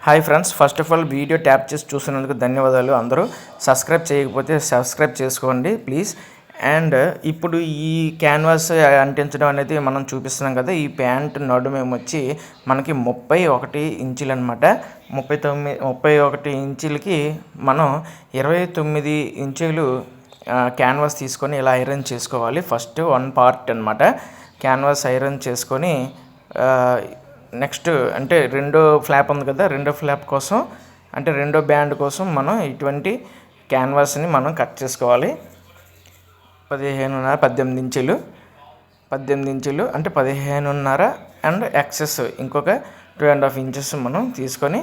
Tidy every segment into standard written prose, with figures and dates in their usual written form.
Hi friends, first of all video tap చేసి చూసినందుకు ధన్యవాదాలు. అందరూ సబ్స్క్రైబ్ చేయకపోతే సబ్స్క్రైబ్ చేసుకోండి ప్లీజ్. అండ్ ఇప్పుడు ఈ క్యాన్వాస్ అంటించడం అనేది మనం చూపిస్తున్నాం కదా. ఈ ప్యాంట్ నడుము వచ్చి మనకి 31 ఇంచులు అనమాట. 31 ఇంచులకి మనం 29 ఇంచులు క్యాన్వాస్ తీసుకొని ఇలా ఐరన్ చేసుకోవాలి. ఫస్ట్ 1 పార్ట్ అనమాట. క్యాన్వాస్ ఐరన్ చేసుకొని నెక్స్ట్ అంటే రెండో ఫ్లాప్ ఉంది కదా, రెండో ఫ్లాప్ కోసం అంటే రెండో బ్యాండ్ కోసం మనం ఇటువంటి క్యాన్వాస్ని మనం కట్ చేసుకోవాలి. 18 ఇంచులు 18 ఇంచులు అంటే 15.5 అండ్ ఎక్సెస్ ఇంకొక 2.5 ఇంచెస్ మనం తీసుకొని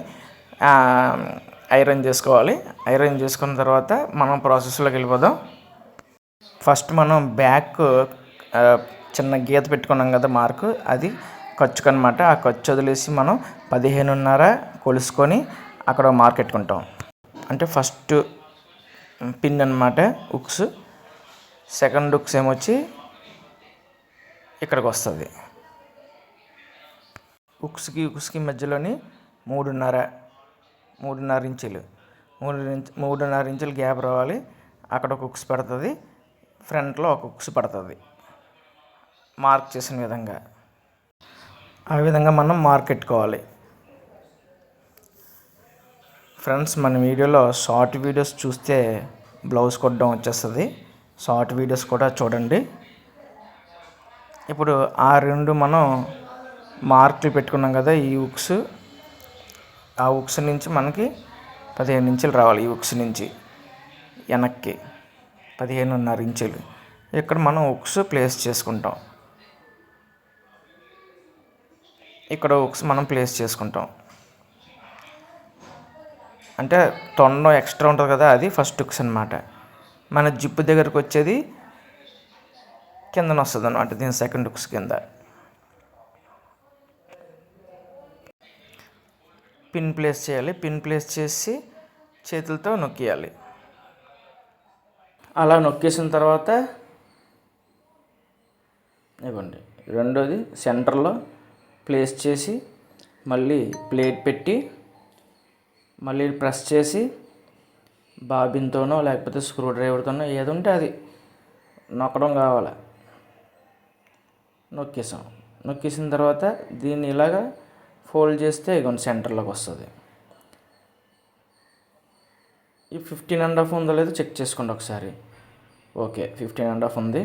ఐరన్ చేసుకోవాలి. ఐరన్ చేసుకున్న తర్వాత మనం ప్రాసెస్లోకి వెళ్ళిపోదాం. ఫస్ట్ మనం బ్యాక్ చిన్న గీత పెట్టుకున్నాం కదా మార్కు, అది ఖర్చుకు అనమాట. ఆ ఖర్చు వదిలేసి మనం 15.5 కొలుసుకొని అక్కడ మార్క్ పెట్టుకుంటాం. అంటే ఫస్ట్ పిన్ అనమాట ఉక్స్, సెకండ్ ఉక్స్ ఏమొచ్చి ఇక్కడికి వస్తుంది. ఉక్స్కి మధ్యలోని 3.5 ఇంచులు 3.5 ఇంచులు గ్యాప్ రావాలి. అక్కడ ఒక ఉక్స్ పడుతుంది, ఫ్రంట్లో ఒక ఉక్స్ పడుతుంది మార్క్ చేసిన విధంగా. ఆ విధంగా మనం మార్క్ పెట్టుకోవాలి. ఫ్రెండ్స్, మన వీడియోలో షార్ట్ వీడియోస్ చూస్తే బ్లౌజ్ కొట్టడం వచ్చేస్తుంది. షార్ట్ వీడియోస్ కూడా చూడండి. ఇప్పుడు ఆ రెండు మనం మార్కులు పెట్టుకున్నాం కదా, ఈ ఉక్స్, ఆ ఉక్స్ నుంచి మనకి 15 ఇంచులు రావాలి. ఈ ఉక్స్ నుంచి వెనక్కి 15.5 ఇంచులు ఇక్కడ మనం ఉక్స్ ప్లేస్ చేసుకుంటాం. ఇక్కడ ఉక్స్ మనం ప్లేస్ చేసుకుంటాం. అంటే తొండం ఎక్స్ట్రా ఉంటుంది కదా, అది ఫస్ట్ ఉక్స్ అనమాట. మన జిప్పు దగ్గరకు వచ్చేది కిందన వస్తుంది అనమాట, దీని సెకండ్ ఉక్స్ కింద. పిన్ ప్లేస్ చేయాలి. పిన్ ప్లేస్ చేసి చేతులతో నొక్కియాలి. అలా నొక్కేసిన తర్వాత ఇవ్వండి, రెండోది సెంటర్లో ప్లేస్ చేసి మళ్ళీ ప్లేట్ పెట్టి మళ్ళీ ప్రెస్ చేసి బాబిన్తోనో లేకపోతే స్క్రూ డ్రైవర్తోనో ఏది ఉంటే అది నొక్కడం కావాలి. నొక్కేసిన తర్వాత దీన్ని ఇలాగా ఫోల్డ్ చేస్తే ఇగోండి సెంటర్లోకి వస్తుంది. ఈ 15.5 ఉందో లేదో చెక్ చేసుకోండి ఒకసారి. ఓకే, 15.5 ఉంది.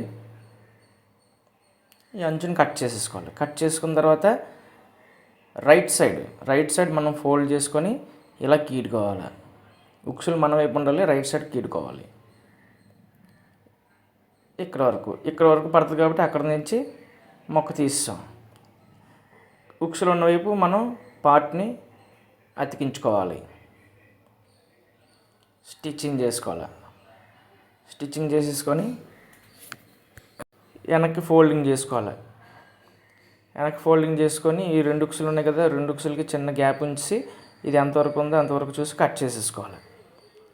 ఈ అంచుని కట్ చేసేసుకోవాలి. కట్ చేసుకున్న తర్వాత రైట్ సైడ్ మనం ఫోల్డ్ చేసుకొని ఇలా కీడుకోవాలి. ఉక్సులు మన వైపు ఉండాలి, రైట్ సైడ్ కీడుకోవాలి. ఇక్కడ వరకు పడుతుంది కాబట్టి అక్కడ నుంచి మొక్క తీస్తాం. ఉక్సులు ఉన్న వైపు మనం పార్ట్ని అతికించుకోవాలి. స్టిచ్చింగ్ చేసేసుకొని వెనక్కి ఫోల్డింగ్ చేసుకొని ఈ 2 ఉక్సులు ఉన్నాయి కదా, 2 ఉక్సులకి చిన్న గ్యాప్ ఉంచి ఇది ఎంతవరకు ఉందో అంతవరకు చూసి కట్ చేసేసుకోవాలి.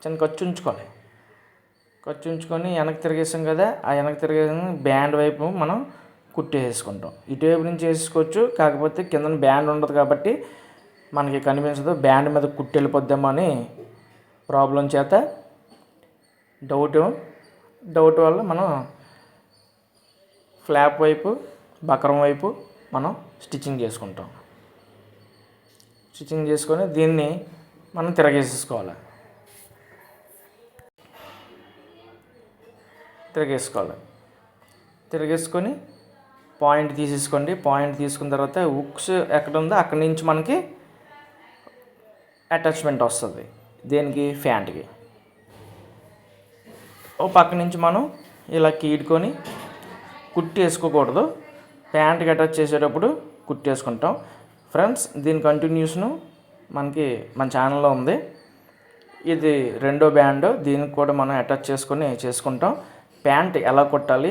చిన్న ఖర్చు ఉంచుకొని వెనక్కి తిరిగేసాం కదా, ఆ వెనక్కి తిరిగేసిన బ్యాండ్ వైపు మనం కుట్టేసుకుంటాం. ఇటువైపు నుంచి వేసుకోవచ్చు, కాకపోతే కింద బ్యాండ్ ఉండదు కాబట్టి మనకి కనిపించదు. బ్యాండ్ మీద కుట్టి వెళ్ళిపోద్దామో అని ప్రాబ్లం చేత డౌట్ వల్ల మనం ఫ్లాప్ వైపు బక్రం వైపు మనం స్టిచ్చింగ్ చేసుకొని దీన్ని మనం తిరగేసుకోవాలి. తిరగేసుకొని పాయింట్ తీసేసుకోండి. పాయింట్ తీసుకున్న తర్వాత ఉక్స్ ఎక్కడ ఉందో అక్కడి నుంచి మనకి అటాచ్మెంట్ వస్తుంది. దేనికి? ప్యాంట్కి. ఓ పక్క నుంచి మనం ఇలా కీడుకొని కుట్టేసుకోకూడదు. ప్యాంట్కి అటాచ్ చేసేటప్పుడు కుట్టేసుకుంటాం. ఫ్రెండ్స్, దీని కంటిన్యూషను మనకి మన ఛానల్లో ఉంది. ఇది రెండో బ్యాండ్, దీనికి కూడా మనం అటాచ్ చేసుకుంటాం. ప్యాంట్ ఎలా కుట్టాలి,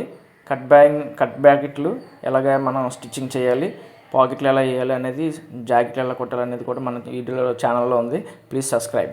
కట్ బ్యాకెట్లు ఎలాగ మనం స్టిచ్చింగ్ చేయాలి, పాకెట్లు ఎలా వేయాలి అనేది, జాకెట్లు ఎలా కుట్టాలి అనేది కూడా మన వీడియోలో ఛానల్లో ఉంది. Please subscribe.